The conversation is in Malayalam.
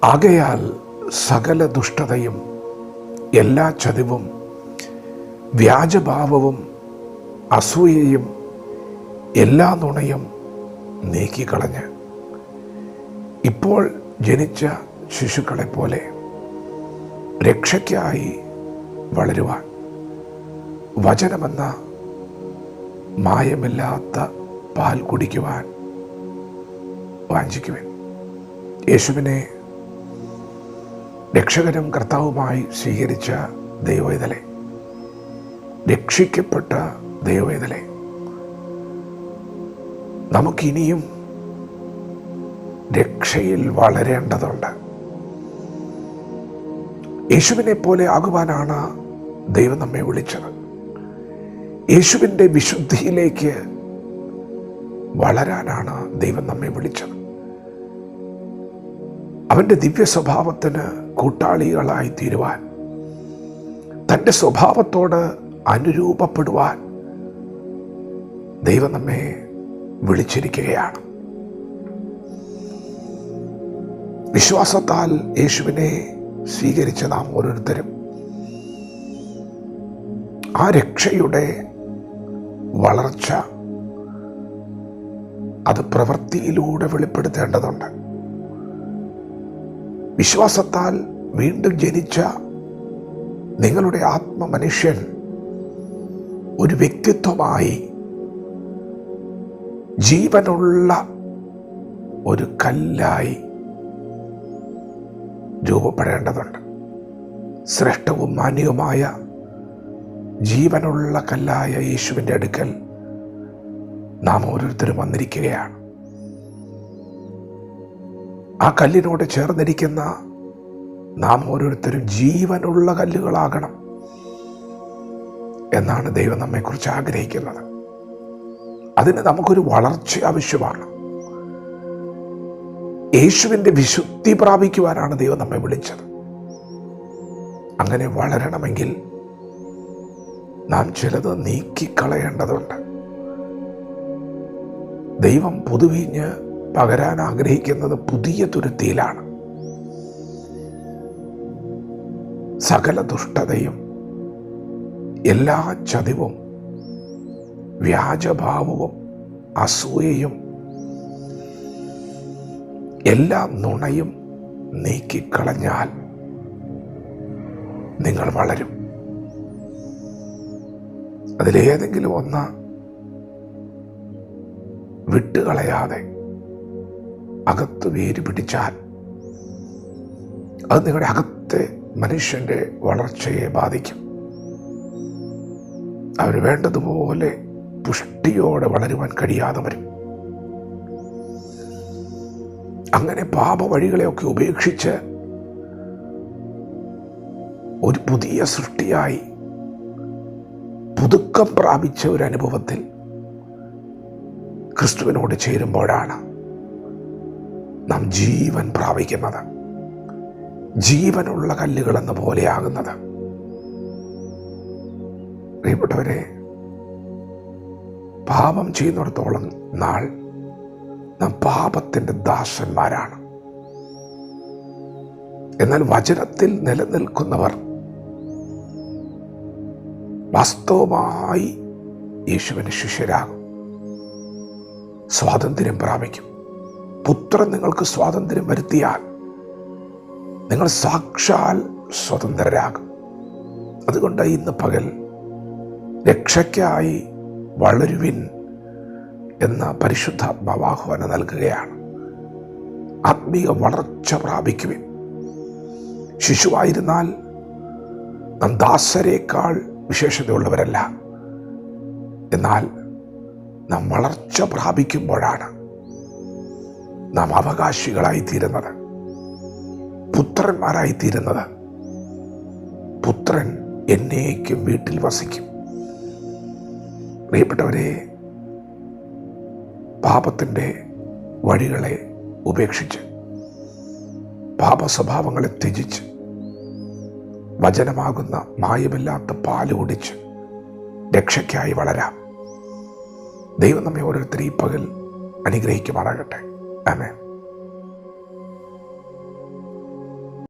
ആകയാൽ സകല ദുഷ്ടതയും എല്ലാ ചതിവും വ്യാജഭാവവും അസൂയയും എല്ലാ നുണയും നീക്കിക്കളഞ്ഞ് ഇപ്പോൾ ജനിച്ച ശിശുക്കളെ പോലെ രക്ഷയ്ക്കായി വളരുവാൻ വചനമെന്ന മായമില്ലാത്ത പാൽ കുടിക്കുവാൻ വാഞ്ചിക്കുവാൻ. യേശുവിനെ രക്ഷകനും കർത്താവുമായി സ്വീകരിച്ച ദൈവവേദലെ, രക്ഷിക്കപ്പെട്ട ദൈവവേദലെ, നമുക്കിനിയും രക്ഷയിൽ വളരേണ്ടതുണ്ട്. യേശുവിനെ പോലെ ആകുവാനാണ് ദൈവം നമ്മെ വിളിച്ചത്. യേശുവിൻ്റെ വിശുദ്ധിയിലേക്ക് വളരാനാണ് ദൈവം നമ്മെ വിളിച്ചത്. അവൻ്റെ ദിവ്യ സ്വഭാവത്തിന് കൂട്ടാളികളായി തീരുവാൻ, തൻ്റെ സ്വഭാവത്തോട് അനുരൂപപ്പെടുവാൻ ദൈവം നമ്മെ വിളിച്ചിരിക്കുകയാണ്. വിശ്വാസത്താൽ യേശുവിനെ സ്വീകരിച്ച നാം ഓരോരുത്തരും ആ രക്ഷയുടെ വളർച്ച അത് പ്രവൃത്തിയിലൂടെ വെളിപ്പെടുത്തേണ്ടതുണ്ട്. വിശ്വാസത്താൽ വീണ്ടും ജനിച്ച നിങ്ങളുടെ ആത്മമനുഷ്യൻ ഒരു വ്യക്തിത്വമായി ജീവനുള്ള ഒരു കല്ലായി രൂപപ്പെടേണ്ടതുണ്ട്. ശ്രേഷ്ഠവും മാന്യവുമായ ജീവനുള്ള കല്ലായ യേശുവിൻ്റെ അടുക്കൽ നാം ഓരോരുത്തരും വന്നിരിക്കുകയാണ്. ആ കല്ലിനോട് ചേർന്നിരിക്കുന്ന നാം ഓരോരുത്തരും ജീവനുള്ള കല്ലുകളാകണം എന്നാണ് ദൈവം നമ്മെക്കുറിച്ച് ആഗ്രഹിക്കുന്നത്. അതിന് നമുക്കൊരു വളർച്ച ആവശ്യമാണ്. യേശുവിൻ്റെ വിശുദ്ധി പ്രാപിക്കുവാനാണ് ദൈവം നമ്മെ വിളിച്ചത്. അങ്ങനെ വളരണമെങ്കിൽ നാം ചിലത് നീക്കിക്കളയേണ്ടതുണ്ട്. ദൈവം പുതുവീഞ്ഞ് പകരാൻ ആഗ്രഹിക്കുന്നത് പുതിയ തുരുത്തിയിലാണ്. സകല ദുഷ്ടതയും എല്ലാ ചതിവും വ്യാജഭാവവും അസൂയയും എല്ലാ നുണയും നീക്കിക്കളഞ്ഞാൽ നിങ്ങൾ വളരും. അതിലേതെങ്കിലും ഒന്ന് വിട്ടുകളയാതെ അകത്ത് വേര് പിടിച്ചാൽ അത് നിങ്ങളുടെ അകത്തെ മനുഷ്യൻ്റെ വളർച്ചയെ ബാധിക്കും. അവർ വേണ്ടതുപോലെ പുഷ്ടിയോടെ വളരുവാൻ കഴിയാതെ വരും. അങ്ങനെ പാപവഴികളെയൊക്കെ ഉപേക്ഷിച്ച് ഒരു പുതിയ സൃഷ്ടിയായി പുതുക്കം പ്രാപിച്ച ഒരു അനുഭവത്തിൽ ക്രിസ്തുവിനോട് ചേരുമ്പോഴാണ് നാം ജീവൻ പ്രാപിക്കുന്നത്, ജീവനുള്ള കല്ലുകൾ എന്ന പോലെയാകുന്നത്. പ്രിയപ്പെട്ടവരെ, പാപം ചെയ്യുന്നിടത്തോളം നാൾ നാം പാപത്തിൻ്റെ ദാസന്മാരാണ്. എന്നാൽ വചനത്തിൽ നിലനിൽക്കുന്നവർ വാസ്തവമായി യേശുവിന് ശിഷ്യരാകും, സ്വാതന്ത്ര്യം പ്രാപിക്കും. പുത്രൻ നിങ്ങൾക്ക് സ്വാതന്ത്ര്യം വരുത്തിയാൽ നിങ്ങൾ സാക്ഷാൽ സ്വതന്ത്രരാകും. അതുകൊണ്ട് ഇന്ന് പകൽ രക്ഷയ്ക്കായി വളരുവിൻ എന്ന പരിശുദ്ധാത്മാവ് ആഹ്വാനം നൽകുകയാണ്. ആത്മീയ വളർച്ച പ്രാപിക്കുവിൻ. ശിശുവായിരുന്നാൽ നാം ദാസരേക്കാൾ വിശേഷതയുള്ളവരല്ല. എന്നാൽ നാം വളർച്ച പ്രാപിക്കുമ്പോഴാണ് നാം അവകാശികളായി തീരുന്നത്, പുത്രന്മാരായി തീരുന്നത്. പുത്രൻ എന്നേക്കും വീട്ടിൽ വസിക്കും. പ്രിയപ്പെട്ടവരെ, പാപത്തിൻ്റെ വഴികളെ ഉപേക്ഷിച്ച് പാപസ്വഭാവങ്ങളെ ത്യജിച്ച് വചനമാകുന്ന മായമില്ലാത്ത പാല് കുടിച്ച് രക്ഷയ്ക്കായി വളരാം. ദൈവം നമ്മെ ഓരോരുത്തരും ഈ പകൽ അനുഗ്രഹിക്കുമാറാകട്ടെ. ആമേൻ.